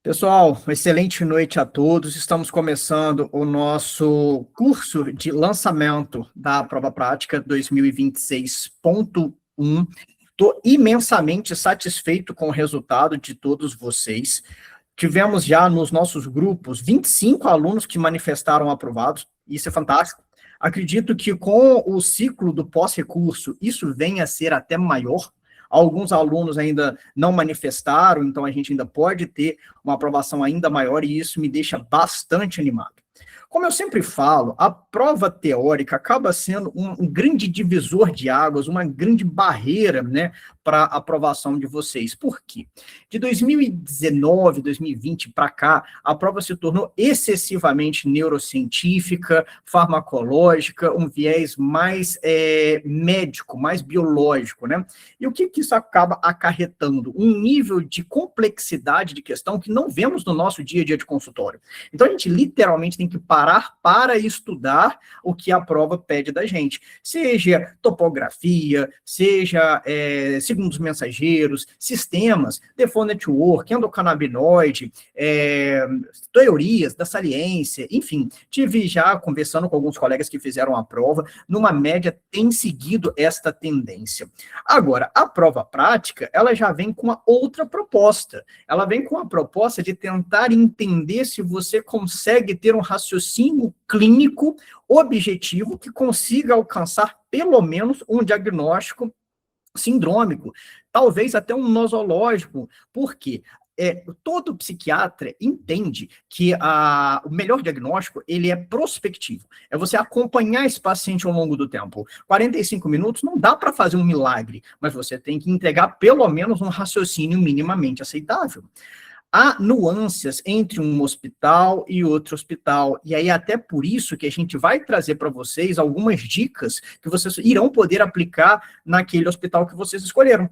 Pessoal, uma excelente noite a todos. Estamos começando o nosso curso de lançamento da prova prática 2026.1. Estou imensamente satisfeito com o resultado de todos vocês. Tivemos já nos nossos grupos 25 alunos que manifestaram aprovados. Isso é fantástico. Acredito que com o ciclo do pós-recurso, isso venha a ser até maior. Alguns alunos ainda não manifestaram, então a gente ainda pode ter uma aprovação ainda maior, e isso me deixa bastante animado. Como eu sempre falo, a prova teórica acaba sendo um grande divisor de águas, uma grande barreira, né, para a aprovação de vocês. Por quê? De 2019, 2020 para cá, a prova se tornou excessivamente neurocientífica, farmacológica, um viés mais médico, mais biológico, né? E o que isso acaba acarretando? Um nível de complexidade de questão que não vemos no nosso dia a dia de consultório. Então, a gente literalmente tem que parar para estudar o que a prova pede da gente. Seja topografia, seja segundos mensageiros, sistemas, default network, endocannabinoide, teorias da saliência, enfim. Tive já conversando com alguns colegas que fizeram a prova, numa média tem seguido esta tendência. Agora, a prova prática, ela já vem com uma outra proposta. Ela vem com a proposta de tentar entender se você consegue ter um raciocínio clínico objetivo que consiga alcançar pelo menos um diagnóstico sindrômico, talvez até um nosológico. Por quê? Todo psiquiatra entende que o melhor diagnóstico, ele é prospectivo. É você acompanhar esse paciente ao longo do tempo. 45 minutos não dá para fazer um milagre, mas você tem que entregar pelo menos um raciocínio minimamente aceitável. Há nuances entre um hospital e outro hospital, e aí até por isso que a gente vai trazer para vocês algumas dicas que vocês irão poder aplicar naquele hospital que vocês escolheram.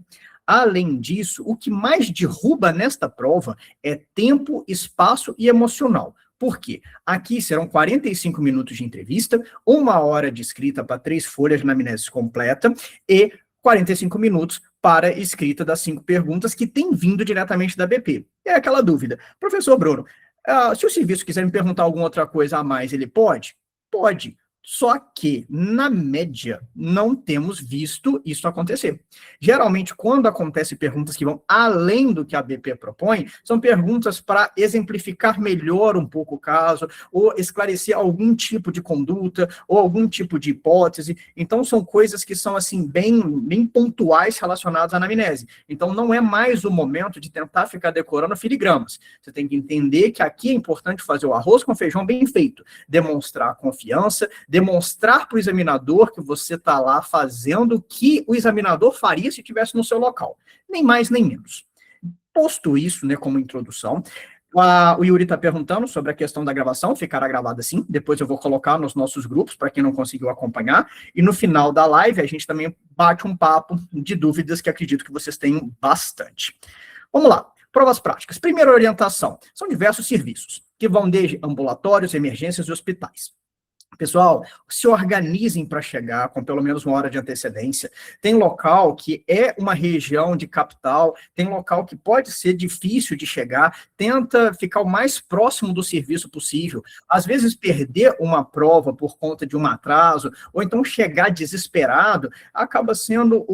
Além disso, o que mais derruba nesta prova é tempo, espaço e emocional. Por quê? Aqui serão 45 minutos de entrevista, 1 hora de escrita para 3 folhas de anamnese completa e 45 minutos para escrita das 5 perguntas que tem vindo diretamente da BP. É aquela dúvida. Professor Bruno, se o serviço quiser me perguntar alguma outra coisa a mais, ele pode? Pode. Só que, na média, não temos visto isso acontecer. Geralmente, quando acontecem perguntas que vão além do que a BP propõe, são perguntas para exemplificar melhor um pouco o caso, ou esclarecer algum tipo de conduta, ou algum tipo de hipótese. Então, são coisas que são, assim, bem pontuais relacionadas à anamnese. Então, não é mais o momento de tentar ficar decorando filigramas. Você tem que entender que aqui é importante fazer o arroz com feijão bem feito, demonstrar confiança, demonstrar para o examinador que você está lá fazendo o que o examinador faria se estivesse no seu local. Nem mais, nem menos. Posto isso, né, como introdução, o Yuri está perguntando sobre a questão da gravação, ficará gravada sim, depois eu vou colocar nos nossos grupos, para quem não conseguiu acompanhar, e no final da live a gente também bate um papo de dúvidas que acredito que vocês tenham bastante. Vamos lá. Provas práticas. Primeira orientação. São diversos serviços, que vão desde ambulatórios, emergências e hospitais. Pessoal, se organizem para chegar com pelo menos 1 hora de antecedência. Tem local que é uma região de capital, tem local que pode ser difícil de chegar, tenta ficar o mais próximo do serviço possível. Às vezes, perder uma prova por conta de um atraso, ou então chegar desesperado, acaba sendo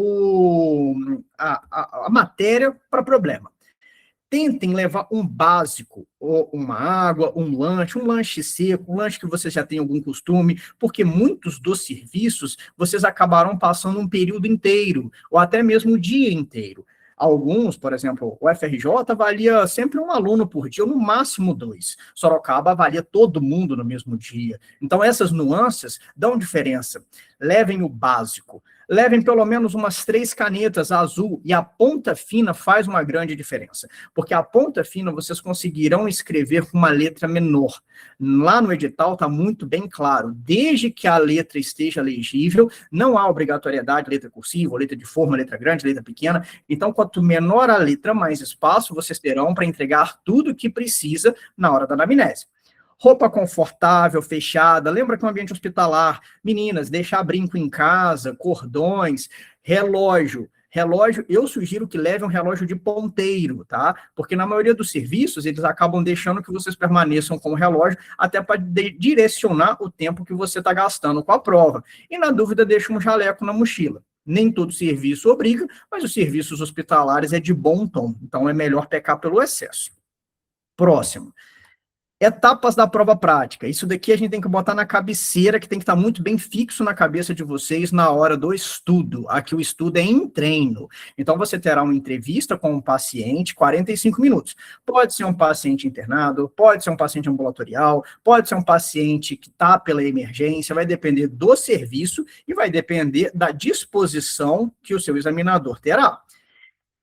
a matéria para problema. Tentem levar um básico, ou uma água, um lanche seco, um lanche que vocês já têm algum costume, porque muitos dos serviços vocês acabaram passando um período inteiro, ou até mesmo o dia inteiro. Alguns, por exemplo, o FRJ avalia sempre um aluno por dia, ou no máximo 2. Sorocaba avalia todo mundo no mesmo dia. Então, essas nuances dão diferença. Levem o básico. Levem pelo menos umas 3 canetas azul, e a ponta fina faz uma grande diferença, porque a ponta fina vocês conseguirão escrever com uma letra menor. Lá no edital está muito bem claro, desde que a letra esteja legível, não há obrigatoriedade, letra cursiva, letra de forma, letra grande, letra pequena. Então, quanto menor a letra, mais espaço vocês terão para entregar tudo o que precisa na hora da anamnese. Roupa confortável, fechada, lembra que é um ambiente hospitalar, meninas, deixar brinco em casa, cordões, relógio Relógio, eu sugiro que leve um relógio de ponteiro, tá? Porque na maioria dos serviços, eles acabam deixando que vocês permaneçam com o relógio até para direcionar o tempo que você está gastando com a prova. E na dúvida, deixa um jaleco na mochila. Nem todo serviço obriga, mas os serviços hospitalares é de bom tom, então é melhor pecar pelo excesso. Próximo. Etapas da prova prática. Isso daqui a gente tem que botar na cabeceira, que tem que estar muito bem fixo na cabeça de vocês na hora do estudo. Aqui o estudo é em treino. Então, você terá uma entrevista com um paciente, 45 minutos. Pode ser um paciente internado, pode ser um paciente ambulatorial, pode ser um paciente que está pela emergência, vai depender do serviço e vai depender da disposição que o seu examinador terá.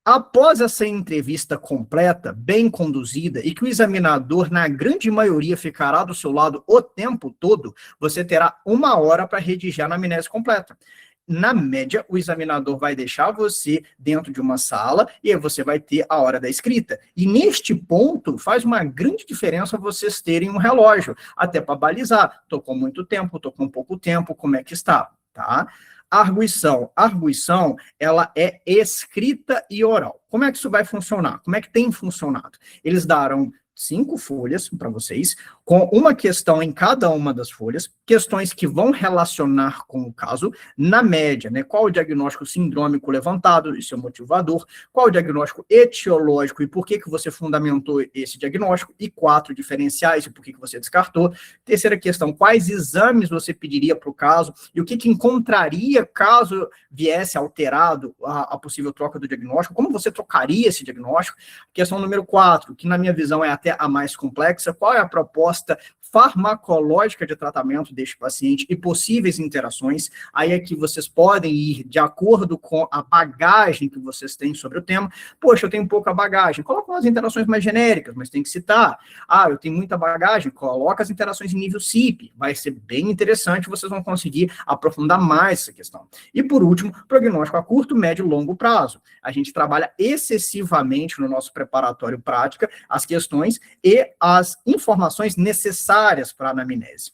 Após essa entrevista completa, bem conduzida, e que o examinador, na grande maioria, ficará do seu lado o tempo todo, você terá 1 hora para redigir a anamnese completa. Na média, o examinador vai deixar você dentro de uma sala e aí você vai ter a hora da escrita. E neste ponto, faz uma grande diferença vocês terem um relógio, até para balizar. Estou com muito tempo, estou com pouco tempo, como é que está, tá? Arguição. Arguição, ela é escrita e oral. Como é que isso vai funcionar? Como é que tem funcionado? Eles darão 5 folhas para vocês, com uma questão em cada uma das folhas, questões que vão relacionar com o caso, na média, né? Qual o diagnóstico sindrômico levantado, isso é o motivador, qual o diagnóstico etiológico e por que você fundamentou esse diagnóstico, e 4 diferenciais e por que você descartou. Terceira questão, quais exames você pediria para o caso e o que encontraria caso viesse alterado a possível troca do diagnóstico, como você trocaria esse diagnóstico. Questão número 4, que na minha visão é até a mais complexa, qual é a proposta farmacológica de tratamento deste paciente e possíveis interações. Aí é que vocês podem ir de acordo com a bagagem que vocês têm sobre o tema. Poxa, eu tenho pouca bagagem, coloca umas interações mais genéricas, mas tem que citar. Ah, eu tenho muita bagagem, coloca as interações em nível CIP, vai ser bem interessante, vocês vão conseguir aprofundar mais essa questão. E por último, prognóstico a curto, médio e longo prazo. A gente trabalha excessivamente no nosso preparatório prática as questões e as informações necessárias para a anamnese.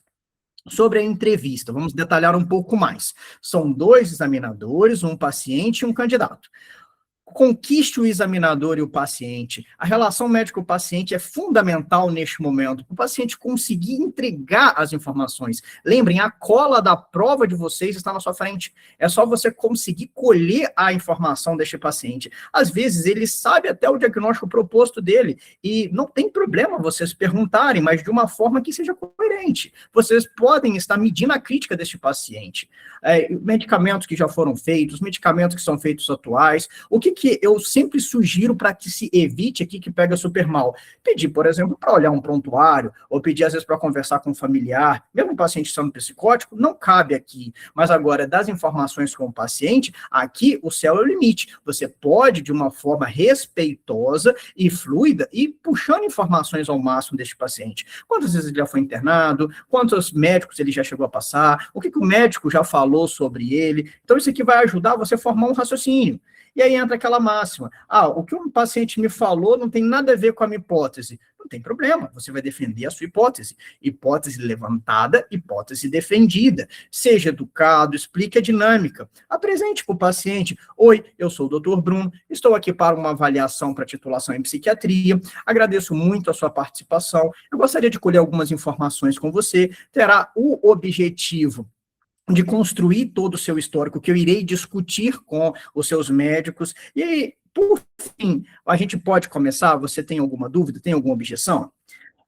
Sobre a entrevista, vamos detalhar um pouco mais. São 2 examinadores, um paciente e um candidato. Conquiste o examinador e o paciente. A relação médico-paciente é fundamental neste momento, para o paciente conseguir entregar as informações. Lembrem, a cola da prova de vocês está na sua frente. É só você conseguir colher a informação deste paciente. Às vezes, ele sabe até o diagnóstico proposto dele, e não tem problema vocês perguntarem, mas de uma forma que seja coerente. Vocês podem estar medindo a crítica deste paciente. Medicamentos que já foram feitos, medicamentos que são feitos atuais, o que eu sempre sugiro para que se evite aqui que pega super mal? Pedir, por exemplo, para olhar um prontuário, ou pedir, às vezes, para conversar com um familiar, mesmo um paciente sendo psicótico, não cabe aqui. Mas agora, das informações com o paciente, aqui o céu é o limite. Você pode, de uma forma respeitosa e fluida, ir puxando informações ao máximo deste paciente. Quantas vezes ele já foi internado, quantos médicos ele já chegou a passar, o que o médico já falou sobre ele. Então, isso aqui vai ajudar você a formar um raciocínio. E aí entra aquela máxima, o que um paciente me falou não tem nada a ver com a minha hipótese. Não tem problema, você vai defender a sua hipótese. Hipótese levantada, hipótese defendida. Seja educado, explique a dinâmica. Apresente para o paciente, oi, eu sou o Dr. Bruno, estou aqui para uma avaliação para titulação em psiquiatria, agradeço muito a sua participação, eu gostaria de colher algumas informações com você, terá o objetivo de construir todo o seu histórico, que eu irei discutir com os seus médicos. E aí, por fim, a gente pode começar? Você tem alguma dúvida? Tem alguma objeção?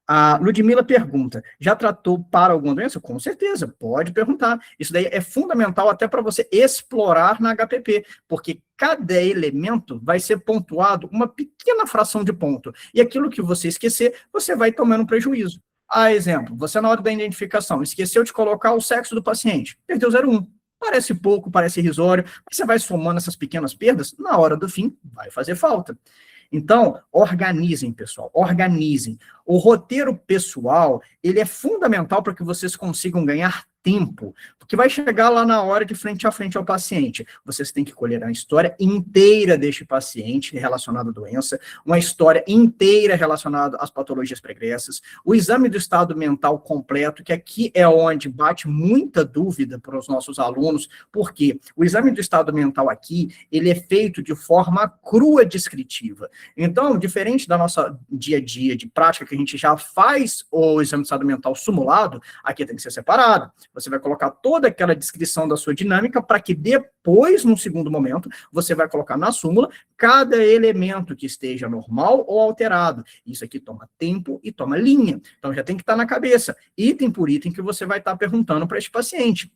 A Ludmila pergunta, já tratou para alguma doença? Com certeza, pode perguntar. Isso daí é fundamental até para você explorar na HPP, porque cada elemento vai ser pontuado uma pequena fração de ponto. E aquilo que você esquecer, você vai tomando prejuízo. Exemplo, você na hora da identificação esqueceu de colocar o sexo do paciente, perdeu 0,1. Parece pouco, parece irrisório, mas você vai somando essas pequenas perdas, na hora do fim vai fazer falta. Então, organizem, pessoal, organizem. O roteiro pessoal, ele é fundamental para que vocês consigam ganhar tempo, porque vai chegar lá na hora de frente a frente ao paciente. Vocês têm que colher a história inteira deste paciente relacionada à doença, uma história inteira relacionada às patologias pregressas, o exame do estado mental completo, que aqui é onde bate muita dúvida para os nossos alunos, porque o exame do estado mental aqui, ele é feito de forma crua descritiva. Então, diferente da nossa dia a dia de prática, que a gente já faz o exame do estado mental simulado, aqui tem que ser separado. Você vai colocar toda aquela descrição da sua dinâmica para que depois, num segundo momento, você vai colocar na súmula cada elemento que esteja normal ou alterado. Isso aqui toma tempo e toma linha. Então, já tem que estar na cabeça, item por item, que você vai estar perguntando para este paciente.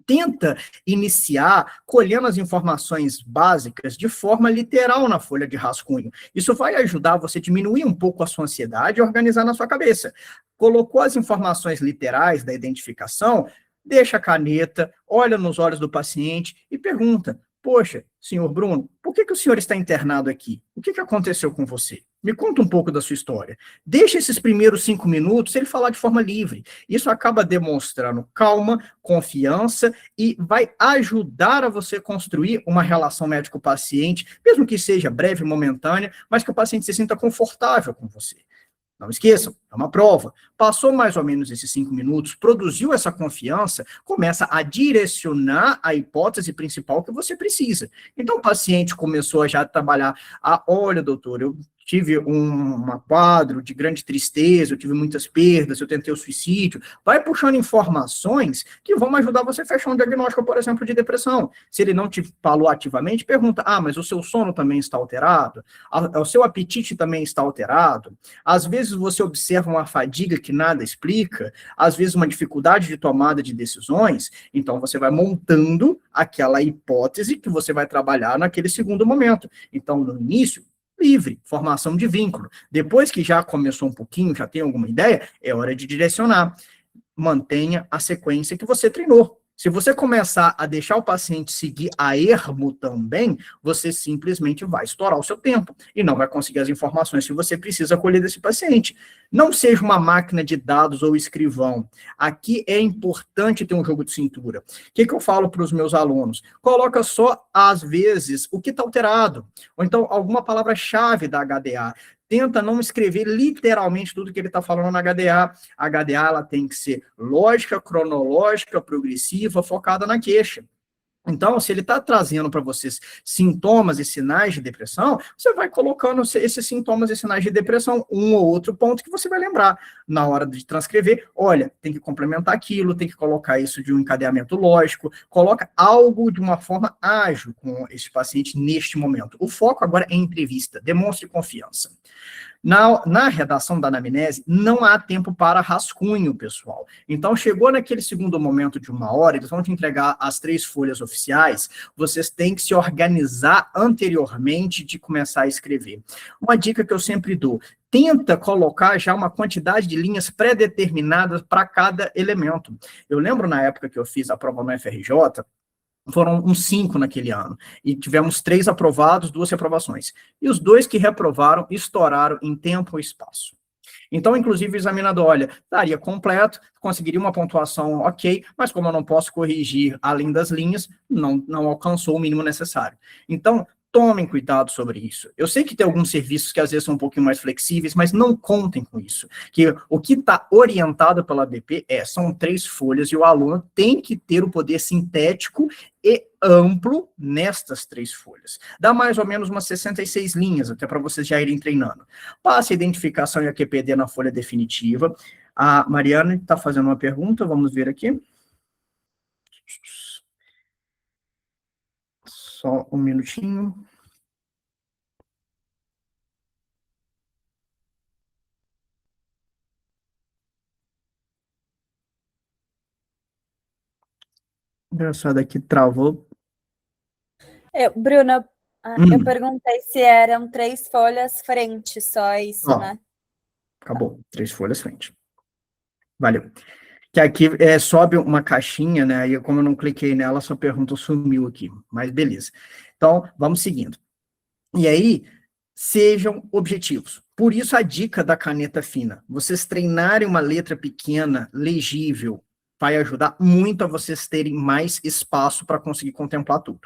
Tenta iniciar colhendo as informações básicas de forma literal na folha de rascunho. Isso vai ajudar você a diminuir um pouco a sua ansiedade e organizar na sua cabeça. Colocou as informações literais da identificação, deixa a caneta, olha nos olhos do paciente e pergunta: poxa, senhor Bruno, por que o senhor está internado aqui? O que aconteceu com você? Me conta um pouco da sua história. Deixa esses primeiros 5 minutos ele falar de forma livre. Isso acaba demonstrando calma, confiança e vai ajudar a você construir uma relação médico-paciente, mesmo que seja breve, momentânea, mas que o paciente se sinta confortável com você. Não esqueçam, é uma prova. Passou mais ou menos esses 5 minutos, produziu essa confiança, começa a direcionar a hipótese principal que você precisa. Então, o paciente começou a já trabalhar: olha, doutor, eu tive um quadro de grande tristeza, eu tive muitas perdas, eu tentei o suicídio. Vai puxando informações que vão ajudar você a fechar um diagnóstico, por exemplo, de depressão. Se ele não te falou ativamente, pergunta: mas o seu sono também está alterado? O seu apetite também está alterado? Às vezes você observa uma fadiga que nada explica, às vezes uma dificuldade de tomada de decisões, então você vai montando aquela hipótese que você vai trabalhar naquele segundo momento. Então, no início, livre, formação de vínculo. Depois que já começou um pouquinho, já tem alguma ideia, é hora de direcionar. Mantenha a sequência que você treinou. Se você começar a deixar o paciente seguir a ermo também, você simplesmente vai estourar o seu tempo e não vai conseguir as informações que você precisa colher desse paciente. Não seja uma máquina de dados ou escrivão. Aqui é importante ter um jogo de cintura. O que eu falo para os meus alunos? Coloca só, às vezes, o que está alterado, ou então alguma palavra-chave da HDA. Tenta não escrever literalmente tudo que ele está falando na HDA. A HDA ela tem que ser lógica, cronológica, progressiva, focada na queixa. Então, se ele está trazendo para vocês sintomas e sinais de depressão, você vai colocando esses sintomas e sinais de depressão, um ou outro ponto que você vai lembrar na hora de transcrever. Olha, tem que complementar aquilo, tem que colocar isso de um encadeamento lógico, coloca algo de uma forma ágil com esse paciente neste momento. O foco agora é entrevista, demonstre confiança. Na redação da anamnese, não há tempo para rascunho, pessoal. Então, chegou naquele segundo momento de 1 hora, eles vão te entregar as 3 folhas oficiais, vocês têm que se organizar anteriormente de começar a escrever. Uma dica que eu sempre dou: tenta colocar já uma quantidade de linhas pré-determinadas para cada elemento. Eu lembro na época que eu fiz a prova no FRJ, foram uns 5 naquele ano, e tivemos 3 aprovados, 2 reprovações. E os 2 que reprovaram estouraram em tempo e espaço. Então, inclusive, o examinador, olha, estaria completo, conseguiria uma pontuação ok, mas como eu não posso corrigir além das linhas, não alcançou o mínimo necessário. Então, tomem cuidado sobre isso. Eu sei que tem alguns serviços que às vezes são um pouquinho mais flexíveis, mas não contem com isso. Que o que está orientado pela BP são 3 folhas e o aluno tem que ter o poder sintético e amplo nestas 3 folhas. Dá mais ou menos umas 66 linhas, até para vocês já irem treinando. Passe a identificação e a QPD na folha definitiva. A Mariana está fazendo uma pergunta, vamos ver aqui. Só um minutinho. Engraçado aqui, travou. Bruna, eu perguntei se eram 3 folhas frente, só isso, né? Acabou, 3 folhas frente. Valeu. Que aqui sobe uma caixinha, né? E como eu não cliquei nela, sua pergunta sumiu aqui. Mas beleza. Então, vamos seguindo. E aí, sejam objetivos. Por isso a dica da caneta fina. Vocês treinarem uma letra pequena, legível, vai ajudar muito a vocês terem mais espaço para conseguir contemplar tudo.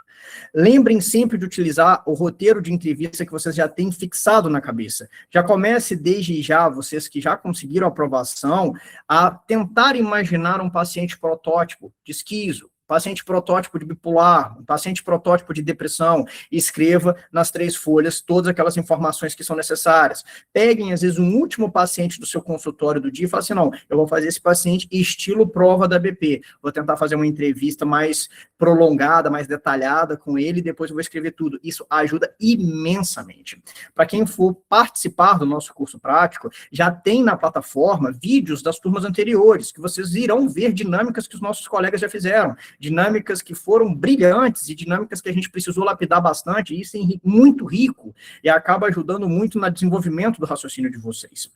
Lembrem sempre de utilizar o roteiro de entrevista que vocês já têm fixado na cabeça. Já comece desde já, vocês que já conseguiram aprovação, a tentar imaginar um paciente protótipo de esquizo, paciente protótipo de bipolar, paciente protótipo de depressão, e escreva nas 3 folhas todas aquelas informações que são necessárias. Peguem, às vezes, um último paciente do seu consultório do dia e falem assim, não, eu vou fazer esse paciente estilo prova da BP, vou tentar fazer uma entrevista mais prolongada, mais detalhada com ele, e depois eu vou escrever tudo. Isso ajuda imensamente. Para quem for participar do nosso curso prático, já tem na plataforma vídeos das turmas anteriores, que vocês irão ver dinâmicas que os nossos colegas já fizeram, dinâmicas que foram brilhantes e dinâmicas que a gente precisou lapidar bastante, e isso é muito rico e acaba ajudando muito no desenvolvimento do raciocínio de vocês.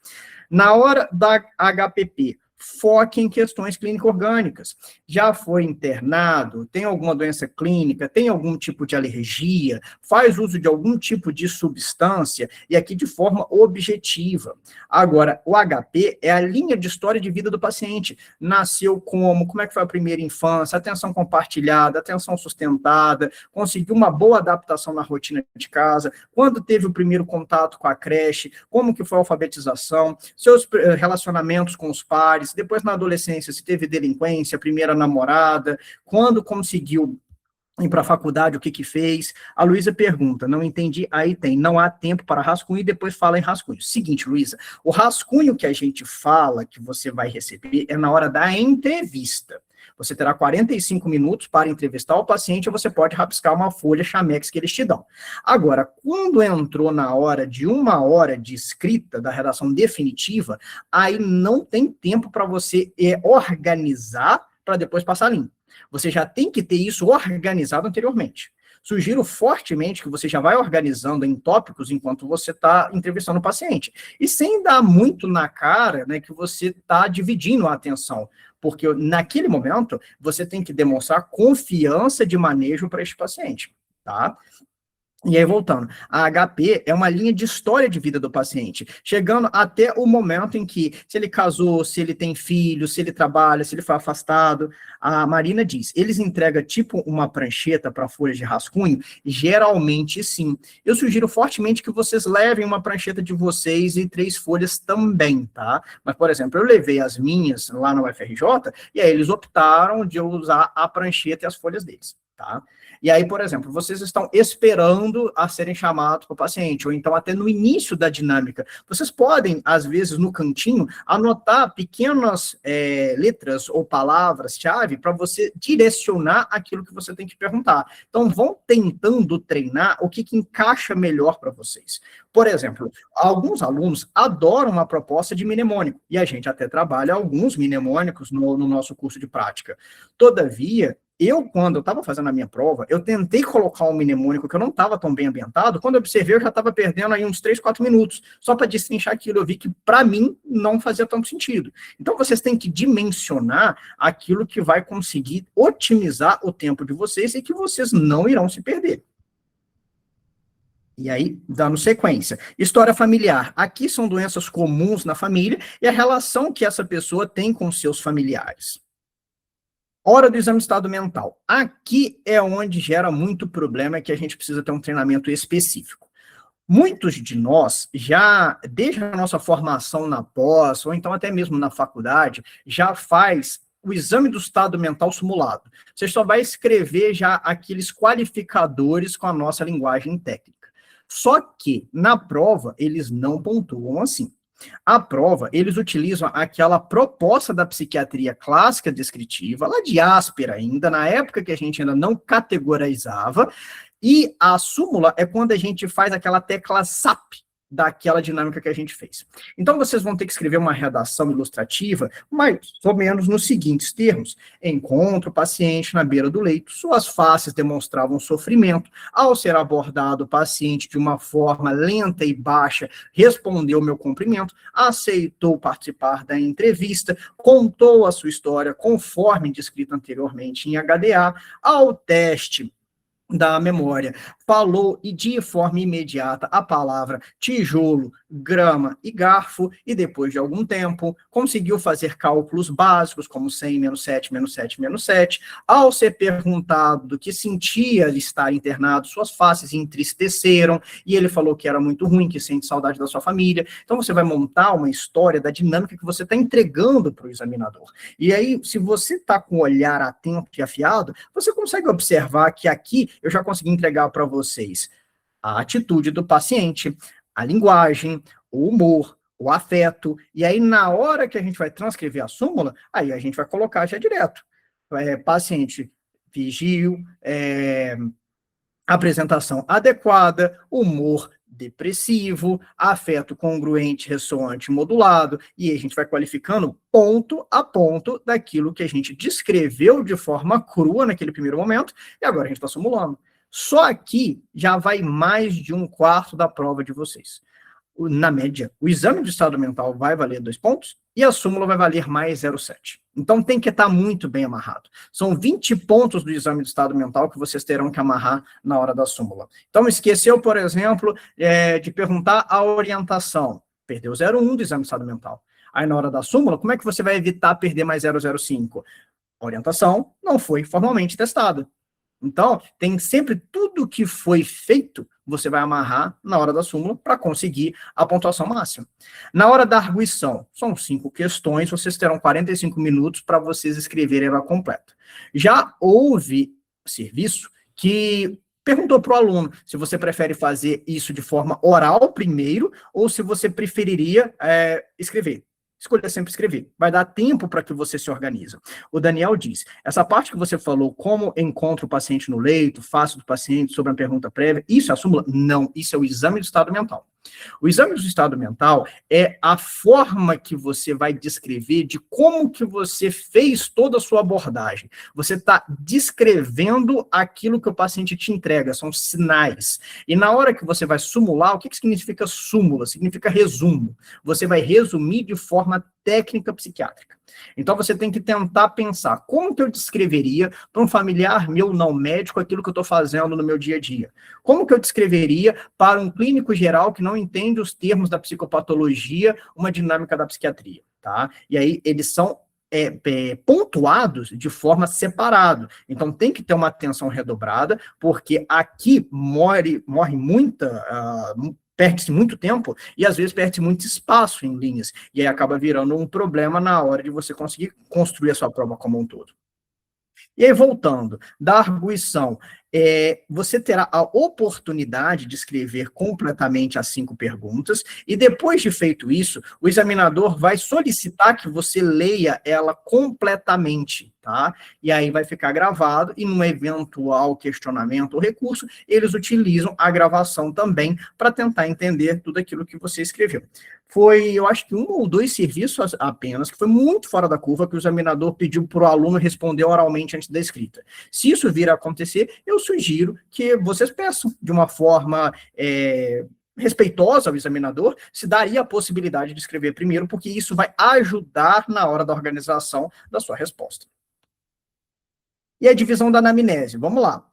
Na hora da HPP, foque em questões clínico-orgânicas. Já foi internado, tem alguma doença clínica, tem algum tipo de alergia, faz uso de algum tipo de substância, e aqui de forma objetiva. Agora, o HP é a linha de história de vida do paciente. Nasceu como é que foi a primeira infância, atenção compartilhada, atenção sustentada, conseguiu uma boa adaptação na rotina de casa, quando teve o primeiro contato com a creche, como que foi a alfabetização, seus relacionamentos com os pares, depois na adolescência, se teve delinquência, primeira namorada, quando conseguiu ir para a faculdade, o que fez. A Luísa pergunta, não entendi, aí tem, não há tempo para rascunho, e depois fala em rascunho. Seguinte, Luísa, o rascunho que a gente fala, que você vai receber, é na hora da entrevista. Você terá 45 minutos para entrevistar o paciente, e você pode rabiscar uma folha Chamex que eles te dão. Agora, quando entrou na hora de 1 hora de escrita, da redação definitiva, aí não tem tempo para você organizar para depois passar limpo. Você já tem que ter isso organizado anteriormente. Sugiro fortemente que você já vai organizando em tópicos enquanto você está entrevistando o paciente. E sem dar muito na cara, né, que você está dividindo a atenção. Porque naquele momento, você tem que demonstrar confiança de manejo para este paciente, tá? E aí, voltando, a HP é uma linha de história de vida do paciente, chegando até o momento em que, se ele casou, se ele tem filho, se ele trabalha, se ele foi afastado. A Marina diz, eles entregam tipo uma prancheta para folhas de rascunho? Geralmente, sim. Eu sugiro fortemente que vocês levem uma prancheta de vocês e 3 folhas também, tá? Mas, por exemplo, eu levei as minhas lá na UFRJ, e aí eles optaram de eu usar a prancheta e as folhas deles, tá? E aí, por exemplo, vocês estão esperando a serem chamados para o paciente, ou então até no início da dinâmica. Vocês podem, às vezes, no cantinho, anotar pequenas letras ou palavras-chave para você direcionar aquilo que você tem que perguntar. Então, vão tentando treinar o que encaixa melhor para vocês. Por exemplo, alguns alunos adoram uma proposta de mnemônico, e a gente até trabalha alguns mnemônicos no nosso curso de prática. Todavia, quando eu estava fazendo a minha prova, eu tentei colocar um mnemônico que eu não estava tão bem ambientado, quando eu observei, eu já estava perdendo aí uns 3, 4 minutos, só para destrinchar aquilo. Eu vi que, para mim, não fazia tanto sentido. Então, vocês têm que dimensionar aquilo que vai conseguir otimizar o tempo de vocês e que vocês não irão se perder. E aí, dando sequência. História familiar. Aqui são doenças comuns na família e a relação que essa pessoa tem com seus familiares. Hora do exame de estado mental. Aqui é onde gera muito problema, que a gente precisa ter um treinamento específico. Muitos de nós, já desde a nossa formação na pós, ou então até mesmo na faculdade, já faz o exame do estado mental simulado. Você só vai escrever já aqueles qualificadores com a nossa linguagem técnica. Só que, na prova, eles não pontuam assim. A prova, eles utilizam aquela proposta da psiquiatria clássica descritiva, lá de áspera ainda, na época que a gente ainda não categorizava, e a súmula é quando a gente faz aquela tecla SAP, daquela dinâmica que a gente fez. Então, vocês vão ter que escrever uma redação ilustrativa, mais ou menos nos seguintes termos. Encontro o paciente na beira do leito, suas faces demonstravam sofrimento. Ao ser abordado o paciente de uma forma lenta e baixa, respondeu meu cumprimento, aceitou participar da entrevista, contou a sua história conforme descrito anteriormente em HDA, ao teste da memória, falou e de forma imediata a palavra tijolo, grama e garfo, e depois de algum tempo, conseguiu fazer cálculos básicos, como 100 menos 7, menos 7, menos 7. Ao ser perguntado do que sentia estar internado, suas faces entristeceram, e ele falou que era muito ruim, que sente saudade da sua família. Então, você vai montar uma história da dinâmica que você está entregando para o examinador. E aí, se você está com o olhar atento e afiado, você consegue observar que aqui eu já consegui entregar para vocês a atitude do paciente, a linguagem, o humor, o afeto, e aí na hora que a gente vai transcrever a súmula, aí a gente vai colocar já direto. Paciente vigio, apresentação adequada, humor depressivo, afeto congruente, ressoante, modulado, e a gente vai qualificando ponto a ponto daquilo que a gente descreveu de forma crua naquele primeiro momento, e agora a gente está simulando. Só aqui já vai mais de um quarto da prova de vocês. Na média, o exame de estado mental vai valer 2 pontos e a súmula vai valer mais 0,7. Então tem que estar muito bem amarrado. São 20 pontos do exame de estado mental que vocês terão que amarrar na hora da súmula. Então esqueceu, por exemplo, de perguntar a orientação. Perdeu 0,1 do exame de estado mental. Aí na hora da súmula, como é que você vai evitar perder mais 0,05? A orientação não foi formalmente testada. Então, tem sempre tudo que foi feito, você vai amarrar na hora da súmula para conseguir a pontuação máxima. Na hora da arguição, são 5 questões, vocês terão 45 minutos para vocês escreverem ela completa. Já houve serviço que perguntou para o aluno se você prefere fazer isso de forma oral primeiro ou se você preferiria escrever. Escolha sempre escrever. Vai dar tempo para que você se organize. O Daniel diz, essa parte que você falou, como encontra o paciente no leito, face do paciente, sobre a pergunta prévia, isso é a súmula? Não, isso é o exame do estado mental. O exame do estado mental é a forma que você vai descrever de como que você fez toda a sua abordagem. Você está descrevendo aquilo que o paciente te entrega, são sinais. E na hora que você vai sumular, o que significa súmula? Significa resumo. Você vai resumir de forma técnica psiquiátrica. Então você tem que tentar pensar como que eu descreveria para um familiar meu não médico aquilo que eu estou fazendo no meu dia a dia. Como que eu descreveria para um clínico geral que não entende os termos da psicopatologia, uma dinâmica da psiquiatria, tá? E aí eles são pontuados de forma separada. Então tem que ter uma atenção redobrada, porque aqui morre muita perde-se muito tempo e às vezes perde-se muito espaço em linhas, e aí acaba virando um problema na hora de você conseguir construir a sua prova como um todo. E aí, voltando, da arguição, você terá a oportunidade de escrever completamente as 5 perguntas, e depois de feito isso, o examinador vai solicitar que você leia ela completamente, tá? E aí vai ficar gravado, e num eventual questionamento ou recurso, eles utilizam a gravação também para tentar entender tudo aquilo que você escreveu. Foi, eu acho que 1 ou 2 serviços apenas, que foi muito fora da curva, que o examinador pediu para o aluno responder oralmente antes da escrita. Se isso vir a acontecer, eu sugiro que vocês peçam de uma forma respeitosa ao examinador, se daria a possibilidade de escrever primeiro, porque isso vai ajudar na hora da organização da sua resposta. E a divisão da anamnese, vamos lá.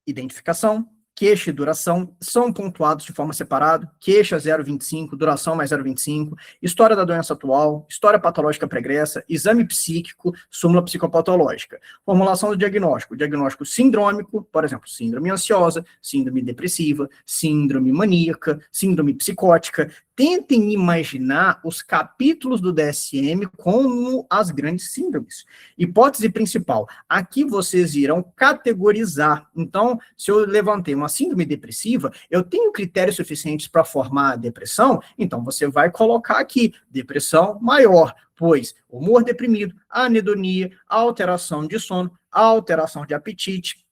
Identificação, queixa e duração são pontuados de forma separada, queixa 0,25, duração mais 0,25, história da doença atual, história patológica pregressa, exame psíquico, súmula psicopatológica. Formulação do diagnóstico, diagnóstico sindrômico, por exemplo, síndrome ansiosa, síndrome depressiva, síndrome maníaca, síndrome psicótica. Tentem imaginar os capítulos do DSM como as grandes síndromes. Hipótese principal, aqui vocês irão categorizar. Então, se eu levantei uma síndrome depressiva, eu tenho critérios suficientes para formar a depressão, então você vai colocar aqui, depressão maior, pois humor deprimido, anedonia, alteração de sono, alteração de apetite,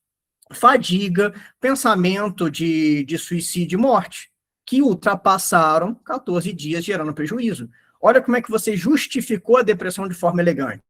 fadiga, pensamento de suicídio e morte, que ultrapassaram 14 dias gerando prejuízo. Olha como é que você justificou a depressão de forma elegante.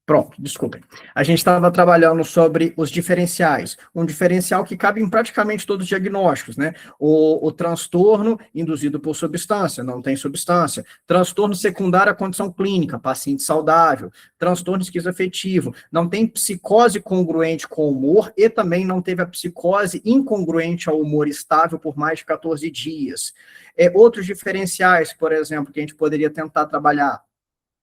Pronto, desculpem. A gente estava trabalhando sobre os diferenciais. Um diferencial que cabe em praticamente todos os diagnósticos, né? O transtorno induzido por substância, não tem substância. Transtorno secundário à condição clínica, paciente saudável. Transtorno esquizoafetivo, não tem psicose congruente com o humor e também não teve a psicose incongruente ao humor estável por mais de 14 dias. Outros diferenciais, por exemplo, que a gente poderia tentar trabalhar,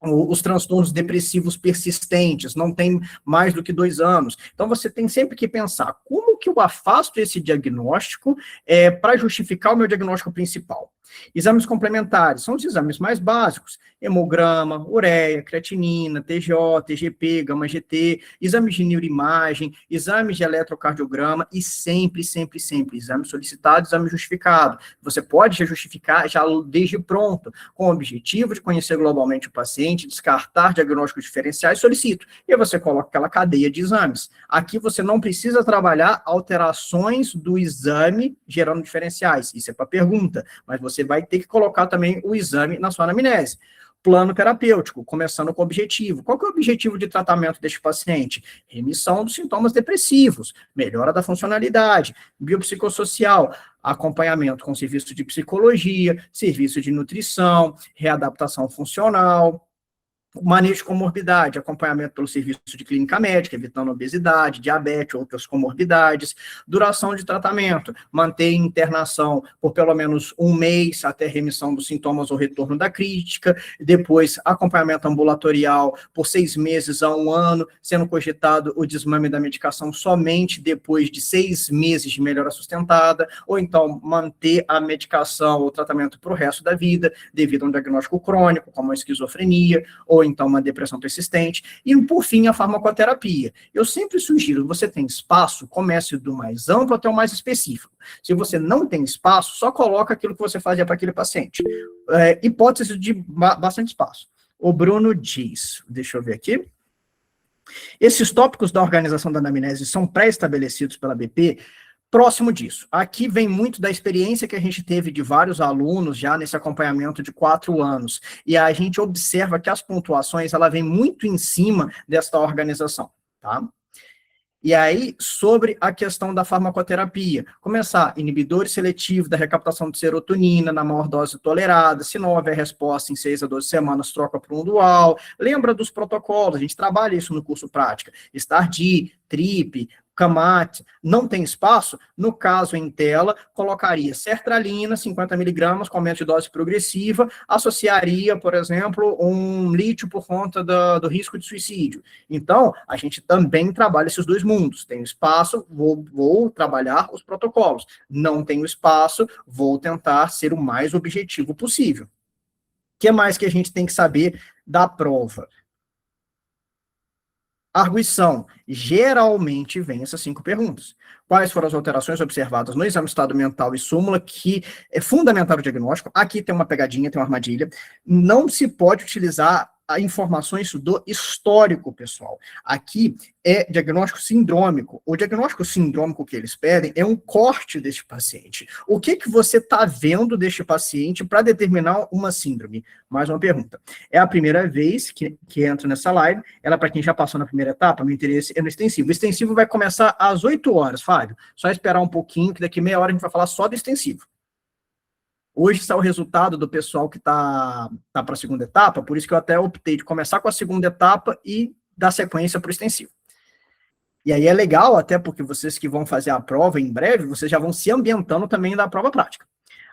os transtornos depressivos persistentes, não tem mais do que 2 anos. Então, você tem sempre que pensar, como que eu afasto esse diagnóstico para justificar o meu diagnóstico principal? Exames complementares, são os exames mais básicos, hemograma, ureia, creatinina, TGO, TGP, gama-GT, exames de neuroimagem, exames de eletrocardiograma e sempre, sempre, sempre, exame solicitado, exame justificado. Você pode já justificar já desde pronto, com o objetivo de conhecer globalmente o paciente, descartar diagnósticos diferenciais, solicito. E aí você coloca aquela cadeia de exames. Aqui você não precisa trabalhar alterações do exame gerando diferenciais. Isso é para pergunta, mas você vai ter que colocar também o exame na sua anamnese. Plano terapêutico, começando com o objetivo. Qual que é o objetivo de tratamento deste paciente? Remissão dos sintomas depressivos, melhora da funcionalidade, biopsicossocial, acompanhamento com serviço de psicologia, serviço de nutrição, readaptação funcional, manejo de comorbidade, acompanhamento pelo serviço de clínica médica, evitando obesidade, diabetes, outras comorbidades, duração de tratamento, manter internação por pelo menos 1 mês até remissão dos sintomas ou retorno da crítica, depois acompanhamento ambulatorial por 6 meses a 1 ano, sendo cogitado o desmame da medicação somente depois de 6 meses de melhora sustentada, ou então manter a medicação ou tratamento para o resto da vida, devido a um diagnóstico crônico, como a esquizofrenia, ou então uma depressão persistente, e por fim a farmacoterapia. Eu sempre sugiro, você tem espaço, comece do mais amplo até o mais específico. Se você não tem espaço, só coloca aquilo que você fazia para aquele paciente. Hipótese de bastante espaço. O Bruno diz, deixa eu ver aqui, esses tópicos da organização da anamnese são pré-estabelecidos pela BP. Próximo disso, aqui vem muito da experiência que a gente teve de vários alunos já nesse acompanhamento de 4 anos, e a gente observa que as pontuações, ela vem muito em cima desta organização, tá? E aí, sobre a questão da farmacoterapia, começar inibidores seletivos da recaptação de serotonina na maior dose tolerada, se não houver resposta em 6 a 12 semanas, troca para um dual, lembra dos protocolos, a gente trabalha isso no curso prática, STAR-D, TRIP, CAMAT, não tem espaço, no caso em tela, colocaria sertralina, 50 miligramas, com aumento de dose progressiva, associaria, por exemplo, um lítio por conta do risco de suicídio. Então, a gente também trabalha esses dois mundos. Tem espaço, vou trabalhar os protocolos. Não tenho espaço, vou tentar ser o mais objetivo possível. O que mais que a gente tem que saber da prova? Arguição. Geralmente vem essas 5 perguntas. Quais foram as alterações observadas no exame de estado mental e súmula que é fundamental o diagnóstico? Aqui tem uma pegadinha, tem uma armadilha. Não se pode utilizar informações do histórico, pessoal. Aqui é diagnóstico sindrômico. O diagnóstico sindrômico que eles pedem é um corte deste paciente. O que você está vendo deste paciente para determinar uma síndrome? Mais uma pergunta. É a primeira vez que entra nessa live. Ela, para quem já passou na primeira etapa, meu interesse é no extensivo. O extensivo vai começar às 8 horas, Fábio. Só esperar um pouquinho, que daqui meia hora a gente vai falar só do extensivo. Hoje está o resultado do pessoal que está para a segunda etapa, por isso que eu até optei de começar com a segunda etapa e dar sequência para o extensivo. E aí é legal, até porque vocês que vão fazer a prova em breve, vocês já vão se ambientando também da prova prática.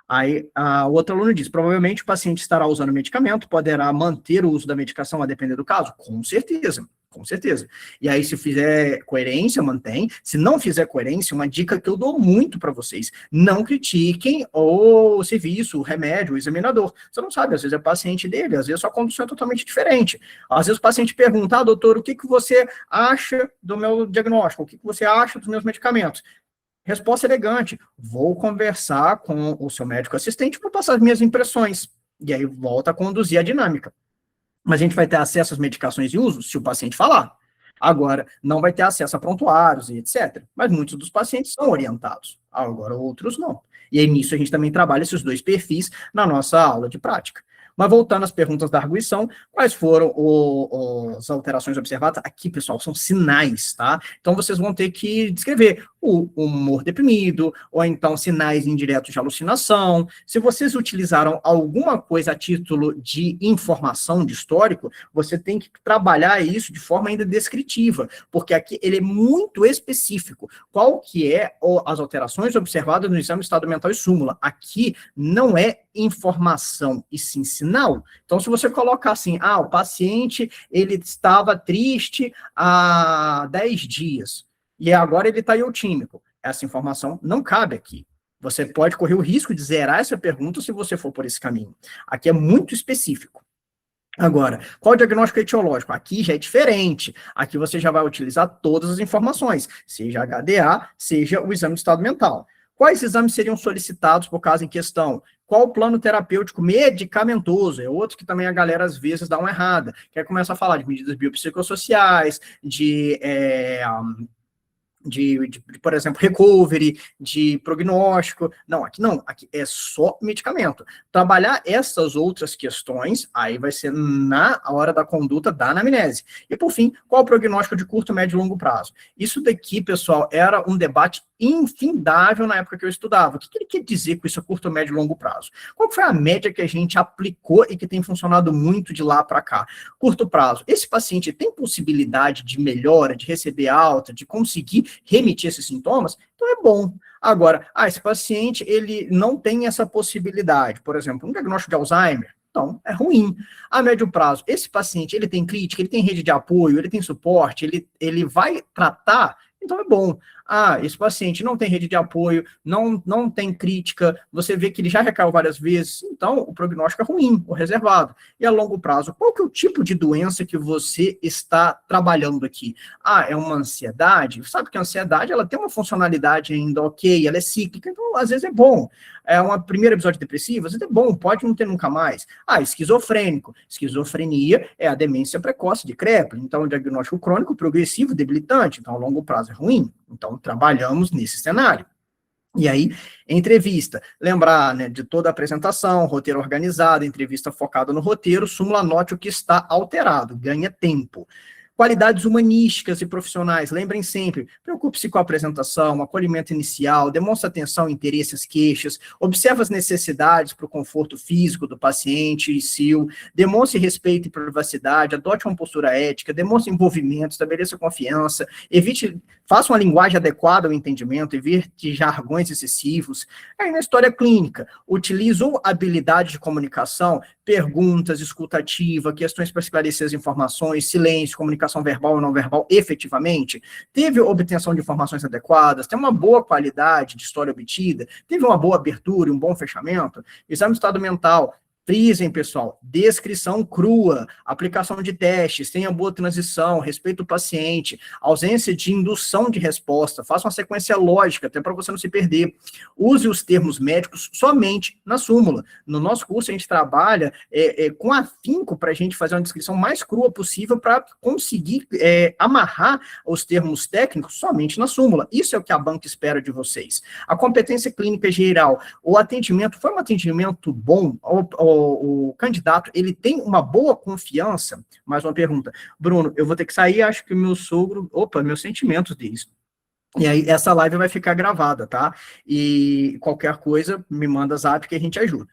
Aí, o outro aluno diz, provavelmente o paciente estará usando medicamento, poderá manter o uso da medicação a depender do caso? Com certeza. Com certeza. E aí, se fizer coerência, mantém. Se não fizer coerência, uma dica que eu dou muito para vocês, não critiquem o serviço, o remédio, o examinador. Você não sabe, às vezes é paciente dele, às vezes a condição é totalmente diferente. Às vezes o paciente pergunta, doutor, o que você acha do meu diagnóstico? O que você acha dos meus medicamentos? Resposta elegante, vou conversar com o seu médico assistente para passar as minhas impressões. E aí volta a conduzir a dinâmica. Mas a gente vai ter acesso às medicações de uso se o paciente falar. Agora, não vai ter acesso a prontuários e etc. Mas muitos dos pacientes são orientados. Agora, outros não. E aí, nisso, a gente também trabalha esses 2 perfis na nossa aula de prática. Mas voltando às perguntas da arguição, quais foram as alterações observadas? Aqui, pessoal, são sinais, tá? Então, vocês vão ter que descrever o humor deprimido, ou então sinais indiretos de alucinação. Se vocês utilizaram alguma coisa a título de informação, de histórico, você tem que trabalhar isso de forma ainda descritiva, porque aqui ele é muito específico. Qual que é as alterações observadas no exame de estado mental e súmula? Aqui não é informação e sim sinal. Então, se você colocar assim, o paciente, ele estava triste há 10 dias, e agora ele está eutímico. Essa informação não cabe aqui. Você pode correr o risco de zerar essa pergunta se você for por esse caminho. Aqui é muito específico. Agora, qual o diagnóstico etiológico? Aqui já é diferente. Aqui você já vai utilizar todas as informações, seja HDA, seja o exame de estado mental. Quais exames seriam solicitados por caso em questão? Qual o plano terapêutico medicamentoso? É outro que também a galera às vezes dá uma errada, que aí começa a falar de medidas biopsicossociais, por exemplo, recovery, de prognóstico. Não, aqui é só medicamento. Trabalhar essas outras questões, aí vai ser na hora da conduta da anamnese. E, por fim, qual o prognóstico de curto, médio e longo prazo? Isso daqui, pessoal, era um debate infindável na época que eu estudava. O que ele quer dizer com isso a curto, médio e longo prazo? Qual foi a média que a gente aplicou e que tem funcionado muito de lá para cá? Curto prazo. Esse paciente tem possibilidade de melhora, de receber alta, de conseguir remitir esses sintomas? Então é bom. Agora, esse paciente, ele não tem essa possibilidade. Por exemplo, um diagnóstico de Alzheimer, então, é ruim. A médio prazo, esse paciente, ele tem crítica, ele tem rede de apoio, ele tem suporte, ele vai tratar, então é bom. Esse paciente não tem rede de apoio, não tem crítica, você vê que ele já recaiu várias vezes, então o prognóstico é ruim, ou reservado. E a longo prazo, qual que é o tipo de doença que você está trabalhando aqui? É uma ansiedade? Sabe que a ansiedade, ela tem uma funcionalidade ainda ok, ela é cíclica, então às vezes é bom. É um primeiro episódio depressivo, às vezes é bom, pode não ter nunca mais. Esquizofrênico. Esquizofrenia é a demência precoce de Kreplin, então o diagnóstico crônico, progressivo, debilitante, então a longo prazo é ruim. Então, trabalhamos nesse cenário. E aí, entrevista. Lembrar, né, de toda a apresentação, roteiro organizado, entrevista focada no roteiro, súmula anote o que está alterado, ganha tempo. Qualidades humanísticas e profissionais, lembrem sempre, preocupe-se com a apresentação, acolhimento inicial, demonstre atenção, interesse às queixas, observe as necessidades para o conforto físico do paciente e seu, demonstre respeito e privacidade, adote uma postura ética, demonstre envolvimento, estabeleça confiança, faça uma linguagem adequada ao entendimento, evite jargões excessivos. Aí na história clínica, utilize habilidade de comunicação, perguntas, escuta ativa, questões para esclarecer as informações, silêncio, comunicação verbal ou não verbal, efetivamente, teve obtenção de informações adequadas, tem uma boa qualidade de história obtida, teve uma boa abertura e um bom fechamento, exame de estado mental, frisem, pessoal, descrição crua, aplicação de testes, tenha boa transição, respeito ao paciente, ausência de indução de resposta, faça uma sequência lógica, até para você não se perder. Use os termos médicos somente na súmula. No nosso curso, a gente trabalha com afinco para a gente fazer uma descrição mais crua possível para conseguir amarrar os termos técnicos somente na súmula. Isso é o que a banca espera de vocês. A competência clínica geral, o atendimento, foi um atendimento bom? O candidato, ele tem uma boa confiança? Mais uma pergunta. Bruno, eu vou ter que sair, acho que o meu sogro... meus sentimentos disso. E aí, essa live vai ficar gravada, tá? E qualquer coisa, me manda zap que a gente ajuda.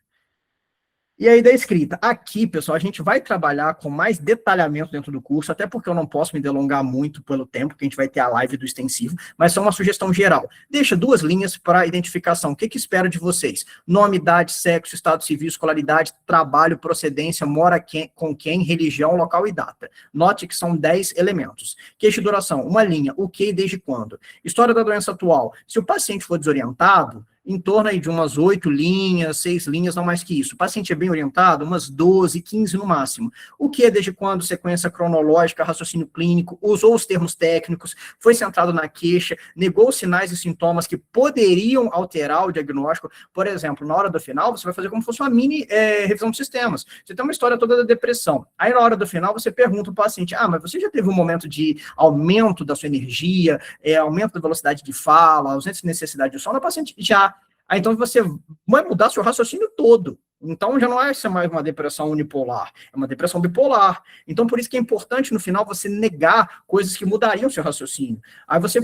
E aí da escrita, aqui, pessoal, a gente vai trabalhar com mais detalhamento dentro do curso, até porque eu não posso me delongar muito pelo tempo, que a gente vai ter a live do extensivo, mas só uma sugestão geral. Deixa 2 linhas para identificação. O que espera de vocês? Nome, idade, sexo, estado civil, escolaridade, trabalho, procedência, mora com quem, religião, local e data. Note que são 10 elementos. Queixa e duração, 1 linha, o que e desde quando. História da doença atual. Se o paciente for desorientado, em torno aí de umas 8 linhas, 6 linhas, não mais que isso. O paciente é bem orientado, umas 12, 15 no máximo. O que é desde quando? Sequência cronológica, raciocínio clínico, usou os termos técnicos, foi centrado na queixa, negou os sinais e sintomas que poderiam alterar o diagnóstico. Por exemplo, na hora do final, você vai fazer como se fosse uma mini revisão de sistemas. Você tem uma história toda da depressão. Aí, na hora do final, você pergunta ao paciente, mas você já teve um momento de aumento da sua energia, aumento da velocidade de fala, ausência de necessidade de sono? O paciente já. Então você vai mudar seu raciocínio todo. Então, já não é mais uma depressão unipolar, é uma depressão bipolar. Então, por isso que é importante, no final, você negar coisas que mudariam o seu raciocínio. Aí você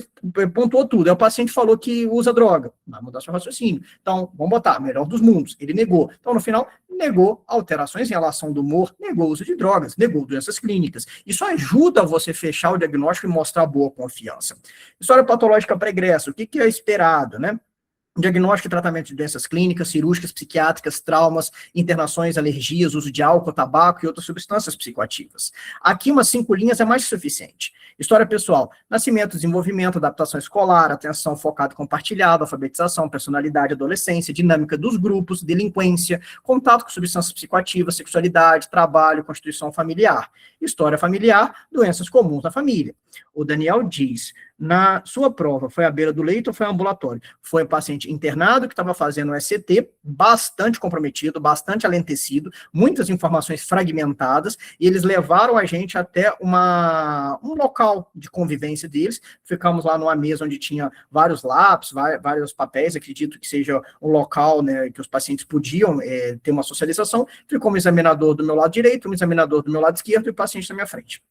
pontuou tudo. Aí o paciente falou que usa droga, vai mudar seu raciocínio. Então, vamos botar, melhor dos mundos. Ele negou. Então, no final, negou alterações em relação do humor, negou o uso de drogas, negou doenças clínicas. Isso ajuda você fechar o diagnóstico e mostrar boa confiança. História patológica pregressa, o que é esperado, né? Diagnóstico e tratamento de doenças clínicas, cirúrgicas, psiquiátricas, traumas, internações, alergias, uso de álcool, tabaco e outras substâncias psicoativas. Aqui, umas 5 linhas é mais que suficiente. História pessoal: nascimento, desenvolvimento, adaptação escolar, atenção focada e compartilhada, alfabetização, personalidade, adolescência, dinâmica dos grupos, delinquência, contato com substâncias psicoativas, sexualidade, trabalho, constituição familiar. História familiar, doenças comuns na família. O Daniel diz: na sua prova, foi à beira do leito ou foi ambulatório? Foi um paciente internado que estava fazendo um ECT, bastante comprometido, bastante alentecido, muitas informações fragmentadas, e eles levaram a gente até um local de convivência deles. Ficamos lá numa mesa onde tinha vários lápis, vários papéis, acredito que seja um local, né, que os pacientes podiam ter uma socialização. Ficou um examinador do meu lado direito, um examinador do meu lado esquerdo e o paciente na minha frente.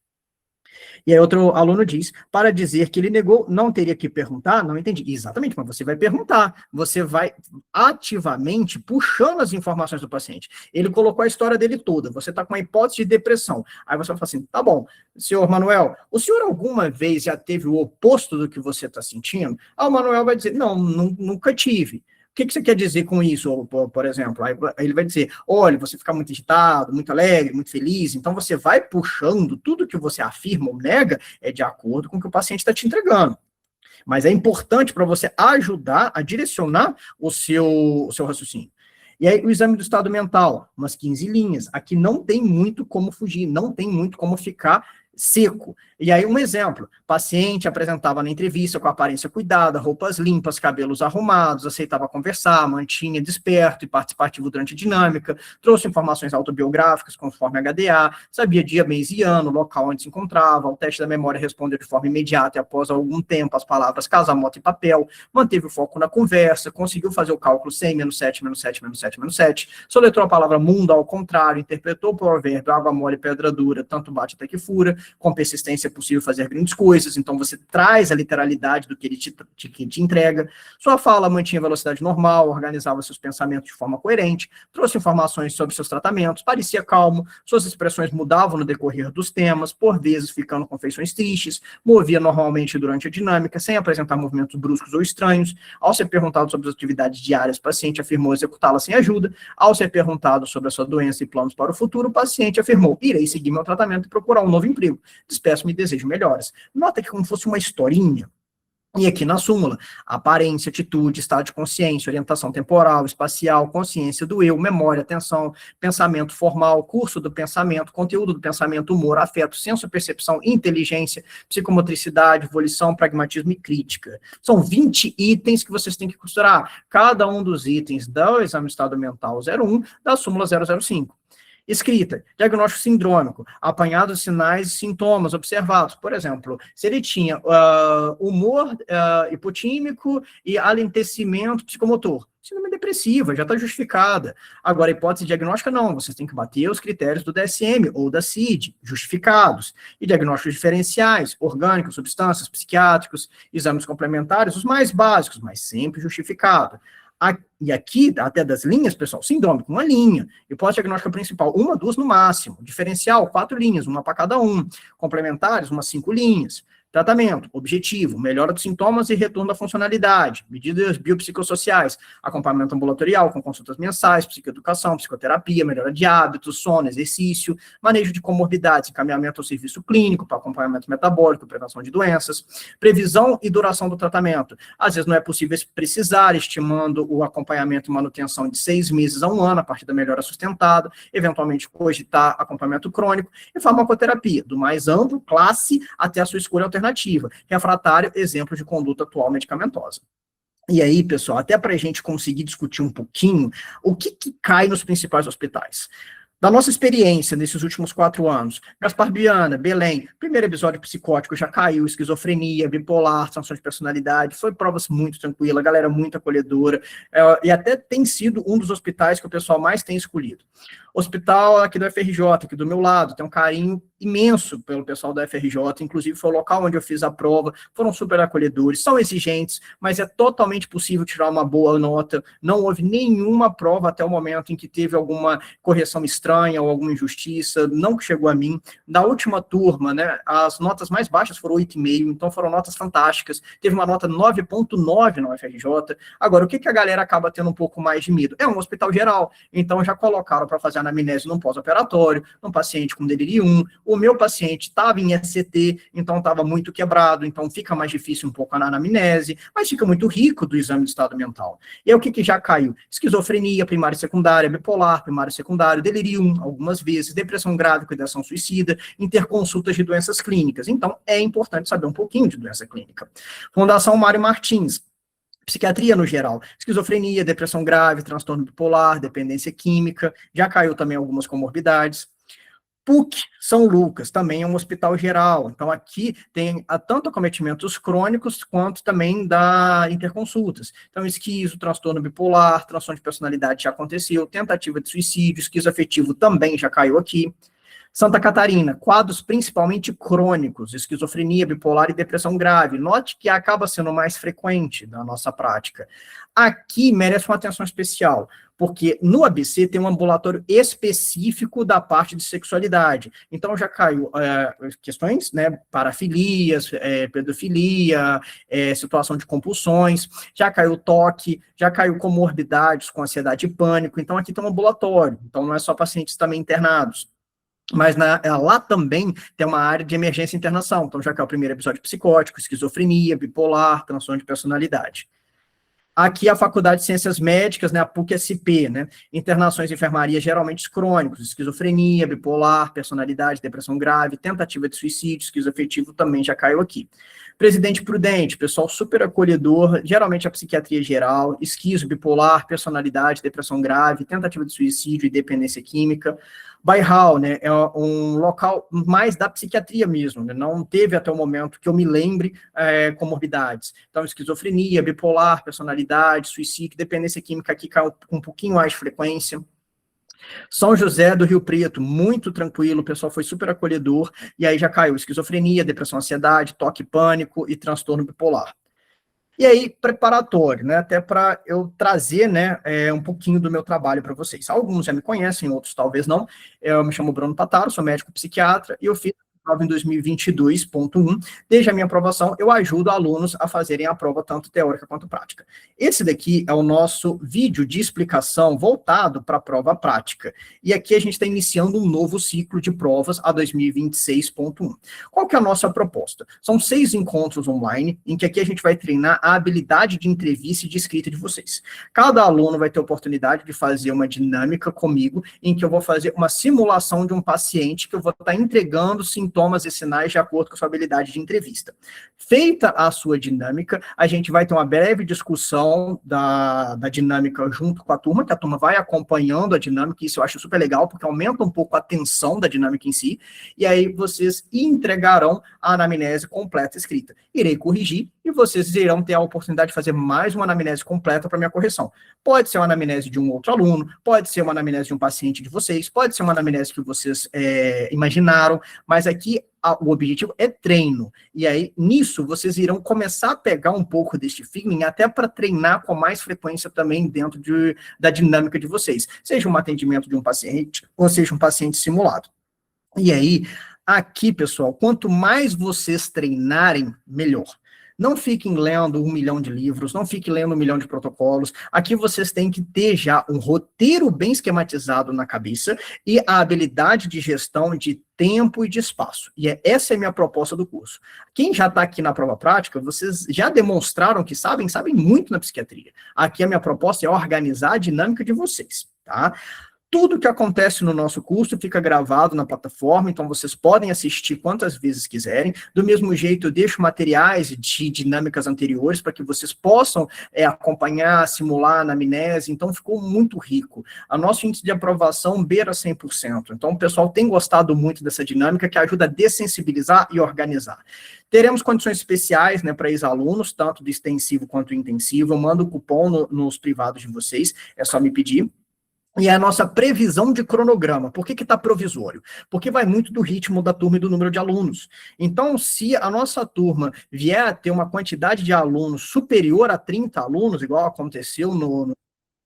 E aí outro aluno diz: para dizer que ele negou, não teria que perguntar? Não entendi. Exatamente, mas você vai perguntar. Você vai ativamente puxando as informações do paciente. Ele colocou a história dele toda. Você está com uma hipótese de depressão. Aí você vai falar assim: tá bom, senhor Manuel, o senhor alguma vez já teve o oposto do que você está sentindo? Aí o Manuel vai dizer: não, nunca tive. O que você quer dizer com isso, por exemplo? Aí ele vai dizer: olha, você fica muito agitado, muito alegre, muito feliz. Então, você vai puxando tudo que você afirma ou nega é de acordo com o que o paciente está te entregando. Mas é importante para você ajudar a direcionar o seu raciocínio. E aí, o exame do estado mental, umas 15 linhas. Aqui não tem muito como fugir, não tem muito como ficar seco. E aí, um exemplo: paciente apresentava na entrevista com aparência cuidada, roupas limpas, cabelos arrumados, aceitava conversar, mantinha desperto e participativo durante a dinâmica, trouxe informações autobiográficas conforme HDA, sabia dia, mês e ano, local onde se encontrava, o teste da memória respondeu de forma imediata e após algum tempo as palavras casa, moto e papel, manteve o foco na conversa, conseguiu fazer o cálculo 100, menos 7, menos 7, menos 7, menos 7, soletrou a palavra mundo ao contrário, interpretou o provérbio água mole, pedra dura, tanto bate até que fura, com persistência é possível fazer grandes coisas. Então você traz a literalidade do que ele te entrega. Sua fala mantinha a velocidade normal, organizava seus pensamentos de forma coerente, trouxe informações sobre seus tratamentos, parecia calmo, suas expressões mudavam no decorrer dos temas, por vezes ficando com feições tristes, movia normalmente durante a dinâmica, sem apresentar movimentos bruscos ou estranhos. Ao ser perguntado sobre as atividades diárias, o paciente afirmou executá-las sem ajuda. Ao ser perguntado sobre a sua doença e planos para o futuro, o paciente afirmou: irei seguir meu tratamento e procurar um novo emprego. Despeço-me e desejo melhoras. Nota que, como fosse uma historinha, e aqui na súmula: aparência, atitude, estado de consciência, orientação temporal, espacial, consciência do eu, memória, atenção, pensamento formal, curso do pensamento, conteúdo do pensamento, humor, afeto, senso, percepção, inteligência, psicomotricidade, volição, pragmatismo e crítica. São 20 itens que vocês têm que considerar. Cada um dos itens do exame de estado mental 01 da súmula 005. Escrita: diagnóstico sindrômico, apanhado de sinais e sintomas observados. Por exemplo, se ele tinha humor hipotímico e alentecimento psicomotor, síndrome depressiva, já está justificada. Agora, a hipótese diagnóstica, não. Vocês têm que bater os critérios do DSM ou da CID, justificados. E diagnósticos diferenciais, orgânicos, substâncias, psiquiátricos, exames complementares, os mais básicos, mas sempre justificado. E aqui, até das linhas, pessoal, sindrômico, uma linha. Hipótese diagnóstica principal, 1, 2 no máximo. Diferencial, 4 linhas, uma para cada um. Complementares, umas 5 linhas. Tratamento: objetivo, melhora dos sintomas e retorno da funcionalidade. Medidas biopsicossociais: acompanhamento ambulatorial com consultas mensais, psicoeducação, psicoterapia, melhora de hábitos, sono, exercício, manejo de comorbidades, encaminhamento ao serviço clínico para acompanhamento metabólico, prevenção de doenças, previsão e duração do tratamento. Às vezes não é possível precisar, estimando o acompanhamento e manutenção de 6 meses a 1 ano, a partir da melhora sustentada, eventualmente cogitar acompanhamento crônico, e farmacoterapia, do mais amplo, classe, até a sua escolha alternativa. Refratário, exemplo de conduta atual medicamentosa. E aí, pessoal, até para a gente conseguir discutir um pouquinho, o que cai nos principais hospitais? Da nossa experiência nesses últimos 4 anos, Gaspar Viana, Belém, primeiro episódio psicótico já caiu, esquizofrenia, bipolar, transtorno de personalidade, foi provas muito tranquila, galera muito acolhedora, e até tem sido um dos hospitais que o pessoal mais tem escolhido. Hospital aqui do FRJ, aqui do meu lado, tem um carinho imenso pelo pessoal da FRJ, inclusive foi o local onde eu fiz a prova, foram super acolhedores, são exigentes, mas é totalmente possível tirar uma boa nota, não houve nenhuma prova até o momento em que teve alguma correção estranha ou alguma injustiça, não que chegou a mim. Na última turma, né, as notas mais baixas foram 8,5, então foram notas fantásticas, teve uma nota 9,9 na UFRJ. Agora, o que a galera acaba tendo um pouco mais de medo? É um hospital geral, então já colocaram para fazer anamnese no pós-operatório, num paciente com delírio 1, o meu paciente estava em SCT, então estava muito quebrado, então fica mais difícil um pouco a anamnese, mas fica muito rico do exame de estado mental. E aí o que já caiu? Esquizofrenia, primária e secundária, bipolar, primário e secundário, delírio 1, algumas vezes, depressão grave, ideação suicida, interconsultas de doenças clínicas. Então, é importante saber um pouquinho de doença clínica. Fundação Mário Martins, psiquiatria no geral, esquizofrenia, depressão grave, transtorno bipolar, dependência química, já caiu também algumas comorbidades. PUC São Lucas, também é um hospital geral, então aqui tem tanto acometimentos crônicos, quanto também da interconsultas. Então, esquizo, transtorno bipolar, transtorno de personalidade já aconteceu, tentativa de suicídio, esquizoafetivo também já caiu aqui. Santa Catarina, quadros principalmente crônicos, esquizofrenia, bipolar e depressão grave. Note que acaba sendo mais frequente na nossa prática. Aqui merece uma atenção especial, porque no ABC tem um ambulatório específico da parte de sexualidade. Então já caiu questões, né, parafilias, pedofilia, situação de compulsões, já caiu toque, já caiu comorbidades com ansiedade e pânico. Então aqui tem um ambulatório, então não é só pacientes também internados. Mas lá também tem uma área de emergência e internação, então já que é o primeiro episódio psicótico, esquizofrenia, bipolar, transtorno de personalidade. Aqui a Faculdade de Ciências Médicas, né, a PUC-SP, né, internações e enfermaria geralmente crônicos, esquizofrenia, bipolar, personalidade, depressão grave, tentativa de suicídio, esquizoafetivo também já caiu aqui. Presidente Prudente, pessoal super acolhedor, geralmente a psiquiatria geral, esquizo, bipolar, personalidade, depressão grave, tentativa de suicídio e dependência química. Bairral, né, é um local mais da psiquiatria mesmo, né, não teve até o momento que eu me lembre comorbidades. Então, esquizofrenia, bipolar, personalidade, suicídio, dependência química aqui cai com um pouquinho mais de frequência. São José do Rio Preto, muito tranquilo, o pessoal foi super acolhedor, e aí já caiu esquizofrenia, depressão, ansiedade, toque, pânico e transtorno bipolar. E aí, preparatório, né, até para eu trazer, né, um pouquinho do meu trabalho para vocês. Alguns já me conhecem, outros talvez não. Eu me chamo Bruno Pataro, sou médico psiquiatra, e eu fiz a prova em 2022.1. Desde a minha aprovação, eu ajudo alunos a fazerem a prova tanto teórica quanto prática. Esse daqui é o nosso vídeo de explicação voltado para a prova prática. E aqui a gente está iniciando um novo ciclo de provas a 2026.1. Qual que é a nossa proposta? São 6 encontros online, em que aqui a gente vai treinar a habilidade de entrevista e de escrita de vocês. Cada aluno vai ter a oportunidade de fazer uma dinâmica comigo, em que eu vou fazer uma simulação de um paciente que eu vou estar entregando sintomas e sinais de acordo com a sua habilidade de entrevista. Feita a sua dinâmica, a gente vai ter uma breve discussão da dinâmica junto com a turma, que a turma vai acompanhando a dinâmica, e isso eu acho super legal, porque aumenta um pouco a tensão da dinâmica em si, e aí vocês entregarão a anamnese completa escrita. Irei corrigir, e vocês irão ter a oportunidade de fazer mais uma anamnese completa para minha correção. Pode ser uma anamnese de um outro aluno, pode ser uma anamnese de um paciente de vocês, pode ser uma anamnese que vocês imaginaram, mas aqui o objetivo é treino, e aí nisso vocês irão começar a pegar um pouco deste feeling, até para treinar com mais frequência também dentro da dinâmica de vocês, seja um atendimento de um paciente, ou seja um paciente simulado. E aí, aqui pessoal, quanto mais vocês treinarem, melhor. Não fiquem lendo 1 milhão de livros, não fiquem lendo 1 milhão de protocolos. Aqui vocês têm que ter já um roteiro bem esquematizado na cabeça e a habilidade de gestão de tempo e de espaço. E essa é a minha proposta do curso. Quem já está aqui na prova prática, vocês já demonstraram que sabem muito na psiquiatria. Aqui a minha proposta é organizar a dinâmica de vocês, tá? Tudo que acontece no nosso curso fica gravado na plataforma, então vocês podem assistir quantas vezes quiserem. Do mesmo jeito, eu deixo materiais de dinâmicas anteriores para que vocês possam acompanhar, simular a anamnese, então ficou muito rico. O nosso índice de aprovação beira 100%, então o pessoal tem gostado muito dessa dinâmica que ajuda a dessensibilizar e organizar. Teremos condições especiais, né, para ex-alunos, tanto do extensivo quanto do intensivo. Eu mando o cupom nos privados de vocês, é só me pedir. E a nossa previsão de cronograma. Por que está provisório? Porque vai muito do ritmo da turma e do número de alunos. Então, se a nossa turma vier a ter uma quantidade de alunos superior a 30 alunos, igual aconteceu no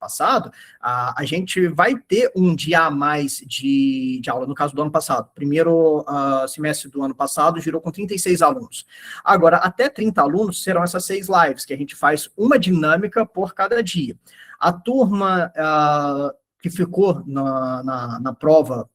passado, a gente vai ter um dia a mais de aula, no caso do ano passado. Primeiro semestre do ano passado girou com 36 alunos. Agora, até 30 alunos serão essas 6 lives, que a gente faz uma dinâmica por cada dia. A turma que ficou na prova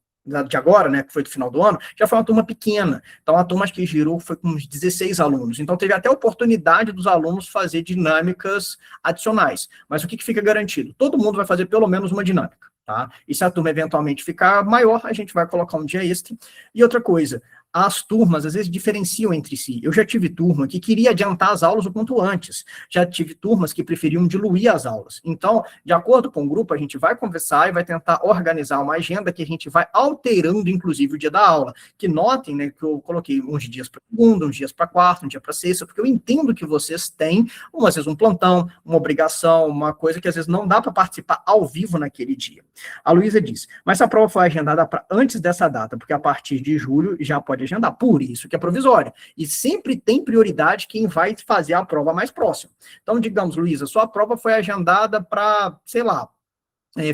de agora, né, que foi do final do ano, já foi uma turma pequena. Então, a turma que girou foi com uns 16 alunos. Então, teve até a oportunidade dos alunos fazer dinâmicas adicionais. Mas o que fica garantido? Todo mundo vai fazer pelo menos uma dinâmica, tá? E se a turma eventualmente ficar maior, a gente vai colocar um dia extra. E outra coisa, as turmas, às vezes, diferenciam entre si. Eu já tive turma que queria adiantar as aulas o quanto antes. Já tive turmas que preferiam diluir as aulas. Então, de acordo com o grupo, a gente vai conversar e vai tentar organizar uma agenda que a gente vai alterando, inclusive, o dia da aula. Que notem, né, que eu coloquei uns dias para segunda, uns dias para quarta, um dia para sexta, porque eu entendo que vocês têm, às vezes, um plantão, uma obrigação, uma coisa que, às vezes, não dá para participar ao vivo naquele dia. A Luísa diz, mas a prova foi agendada para antes dessa data, porque a partir de julho já pode agendar, por isso que é provisório. E sempre tem prioridade quem vai fazer a prova mais próxima. Então, digamos, Luísa, sua prova foi agendada para, sei lá,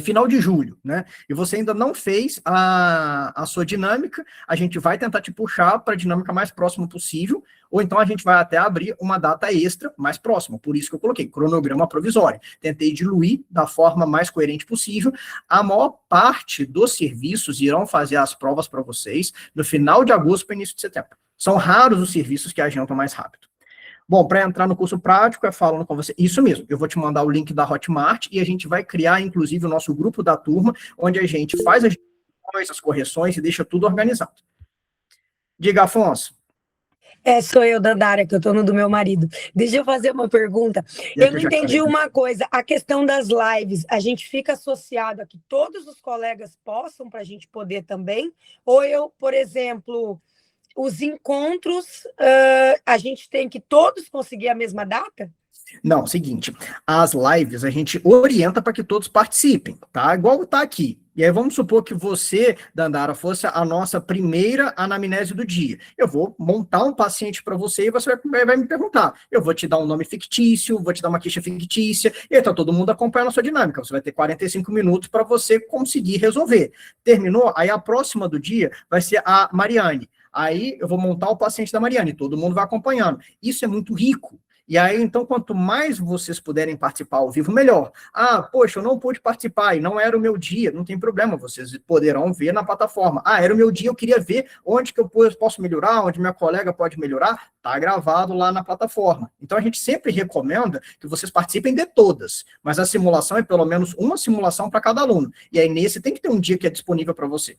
final de julho, né? E você ainda não fez a sua dinâmica, a gente vai tentar te puxar para a dinâmica mais próxima possível, ou então a gente vai até abrir uma data extra mais próxima, por isso que eu coloquei cronograma provisório. Tentei diluir da forma mais coerente possível. A maior parte dos serviços irão fazer as provas para vocês no final de agosto para início de setembro. São raros os serviços que agendam mais rápido. Bom, para entrar no curso prático, é falando com você. Isso mesmo, eu vou te mandar o link da Hotmart e a gente vai criar, inclusive, o nosso grupo da turma, onde a gente faz as correções e deixa tudo organizado. Diga, Afonso. Sou eu, Dandara, que eu estou no do meu marido. Deixa eu fazer uma pergunta. Eu não entendi uma coisa. A questão das lives, a gente fica associado a que todos os colegas possam, para a gente poder também? Ou eu, por exemplo, os encontros, a gente tem que todos conseguir a mesma data? Não, seguinte, as lives a gente orienta para que todos participem, tá? Igual tá aqui. E aí vamos supor que você, Dandara, fosse a nossa primeira anamnese do dia. Eu vou montar um paciente para você e você vai me perguntar. Eu vou te dar um nome fictício, vou te dar uma queixa fictícia, e aí tá todo mundo acompanhando a sua dinâmica. Você vai ter 45 minutos para você conseguir resolver. Terminou? Aí a próxima do dia vai ser a Mariane. Aí eu vou montar o paciente da Mariane, todo mundo vai acompanhando. Isso é muito rico. E aí, então, quanto mais vocês puderem participar ao vivo, melhor. Ah, poxa, eu não pude participar e não era o meu dia, não tem problema, vocês poderão ver na plataforma. Ah, era o meu dia, eu queria ver onde que eu posso melhorar, onde minha colega pode melhorar, tá gravado lá na plataforma. Então, a gente sempre recomenda que vocês participem de todas, mas a simulação é pelo menos uma simulação para cada aluno. E aí, nesse, tem que ter um dia que é disponível para você.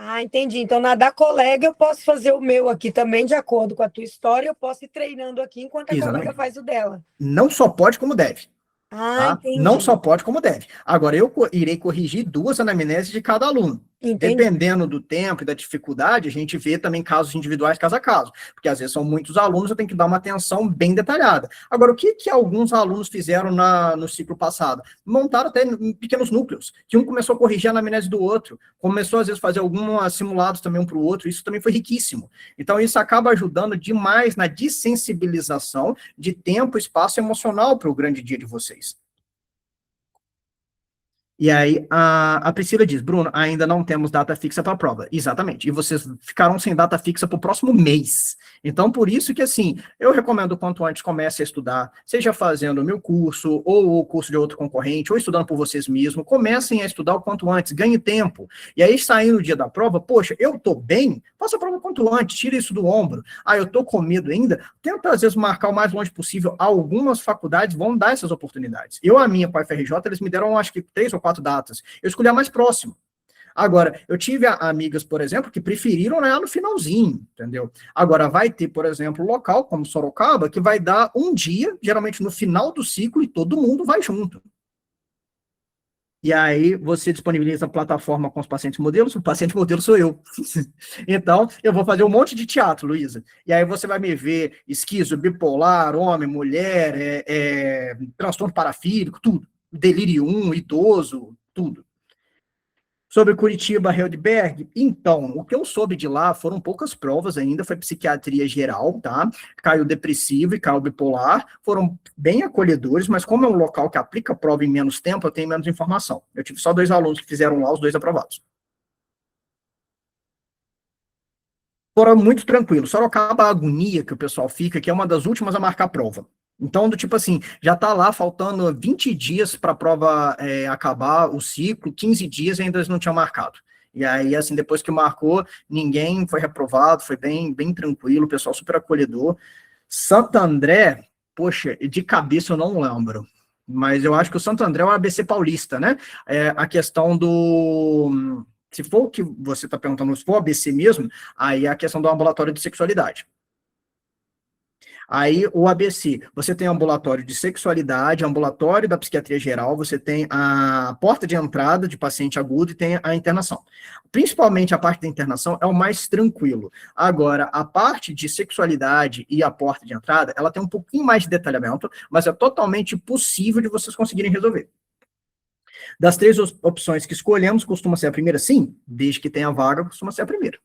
Ah, entendi. Então, na da colega, eu posso fazer o meu aqui também, de acordo com a tua história, eu posso ir treinando aqui enquanto a colega faz o dela. Não só pode, como deve. Ah, tá? Não só pode, como deve. Agora, eu irei corrigir 2 anamneses de cada aluno. Entendi. Dependendo do tempo e da dificuldade, a gente vê também casos individuais, caso a caso. Porque, às vezes, são muitos alunos, eu tenho que dar uma atenção bem detalhada. Agora, o que alguns alunos fizeram no ciclo passado? Montaram até em pequenos núcleos, que um começou a corrigir a anamnese do outro, começou, às vezes, a fazer alguns simulados também um para o outro, isso também foi riquíssimo. Então, isso acaba ajudando demais na dessensibilização de tempo e espaço emocional para o grande dia de vocês. E aí, a Priscila diz, Bruno, ainda não temos data fixa para a prova. Exatamente. E vocês ficarão sem data fixa para o próximo mês. Então, por isso que, assim, eu recomendo quanto antes comece a estudar, seja fazendo o meu curso, ou o curso de outro concorrente, ou estudando por vocês mesmos. Comecem a estudar o quanto antes, ganhe tempo. E aí, saindo no dia da prova, poxa, eu estou bem, faça a prova o quanto antes, tira isso do ombro. Ah, eu estou com medo ainda. Tenta, às vezes, marcar o mais longe possível. Algumas faculdades vão dar essas oportunidades. A minha, com a FRJ, eles me deram, acho que 3 ou 4 4 datas. Eu escolhi a mais próxima. Agora, eu tive amigas, por exemplo, que preferiram lá no finalzinho, entendeu? Agora, vai ter, por exemplo, um local como Sorocaba, que vai dar um dia, geralmente no final do ciclo, e todo mundo vai junto. E aí você disponibiliza a plataforma com os pacientes modelos, o paciente modelo sou eu. Então, eu vou fazer um monte de teatro, Luísa. E aí você vai me ver esquizo, bipolar, homem, mulher, transtorno parafílico, tudo. Delírio 1, idoso, tudo. Sobre Curitiba, Heidelberg, então, o que eu soube de lá foram poucas provas ainda, foi psiquiatria geral, tá? Caiu depressivo e caiu bipolar, foram bem acolhedores, mas como é um local que aplica prova em menos tempo, eu tenho menos informação. Eu tive só 2 alunos que fizeram lá, os 2 aprovados. Foram muito tranquilos. Sorocaba, a agonia que o pessoal fica, que é uma das últimas a marcar a prova. Então, do tipo assim, já tá lá faltando 20 dias para a prova acabar o ciclo, 15 dias e ainda eles não tinham marcado. E aí, assim, depois que marcou, ninguém foi reprovado, foi bem, bem tranquilo, o pessoal super acolhedor. Santo André, poxa, de cabeça eu não lembro, mas eu acho que o Santo André é o ABC paulista, né? A questão do... Se for o que você está perguntando, se for o ABC mesmo, aí é a questão do ambulatório de sexualidade. Aí, o ABC, você tem ambulatório de sexualidade, ambulatório da psiquiatria geral, você tem a porta de entrada de paciente agudo e tem a internação. Principalmente a parte da internação é o mais tranquilo. Agora, a parte de sexualidade e a porta de entrada, ela tem um pouquinho mais de detalhamento, mas é totalmente possível de vocês conseguirem resolver. Das 3 opções que escolhemos, costuma ser a primeira? Sim, desde que tenha vaga, costuma ser a primeira.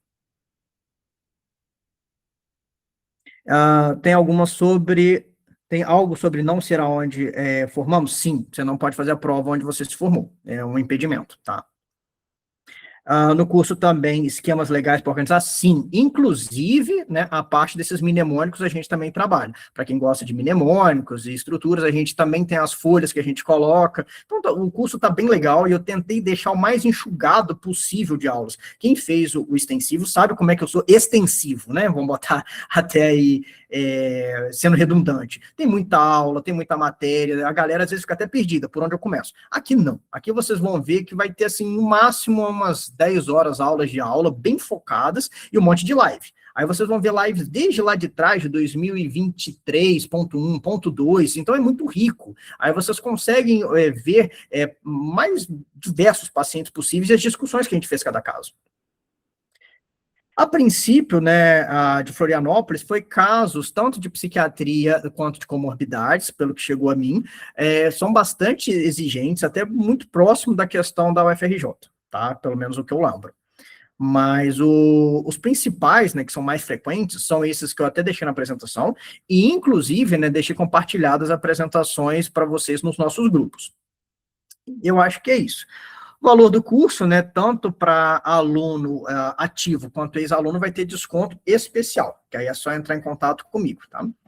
Tem alguma sobre... Tem algo sobre não ser aonde formamos? Sim, você não pode fazer a prova onde você se formou. É um impedimento, tá? No curso também, esquemas legais para organizar? Sim, inclusive, né, a parte desses mnemônicos a gente também trabalha. Para quem gosta de mnemônicos e estruturas, a gente também tem as folhas que a gente coloca. Então, o curso está bem legal e eu tentei deixar o mais enxugado possível de aulas. Quem fez o extensivo sabe como é que eu sou extensivo, né? Vamos botar até aí, sendo redundante. Tem muita aula, tem muita matéria, a galera às vezes fica até perdida por onde eu começo. Aqui não. Aqui vocês vão ver que vai ter, assim, no máximo umas 10 horas aulas de aula, bem focadas, e um monte de live. Aí vocês vão ver lives desde lá de trás, de 2023.1, ponto 2, então é muito rico. Aí vocês conseguem ver mais diversos pacientes possíveis e as discussões que a gente fez cada caso. A princípio, né, a de Florianópolis foi casos tanto de psiquiatria quanto de comorbidades, pelo que chegou a mim, são bastante exigentes, até muito próximo da questão da UFRJ, tá? Pelo menos o que eu lembro. Mas os principais, né, que são mais frequentes, são esses que eu até deixei na apresentação, e inclusive, né, deixei compartilhadas as apresentações para vocês nos nossos grupos. Eu acho que é isso. O valor do curso, né, tanto para aluno ativo quanto ex-aluno, vai ter desconto especial, que aí é só entrar em contato comigo, tá?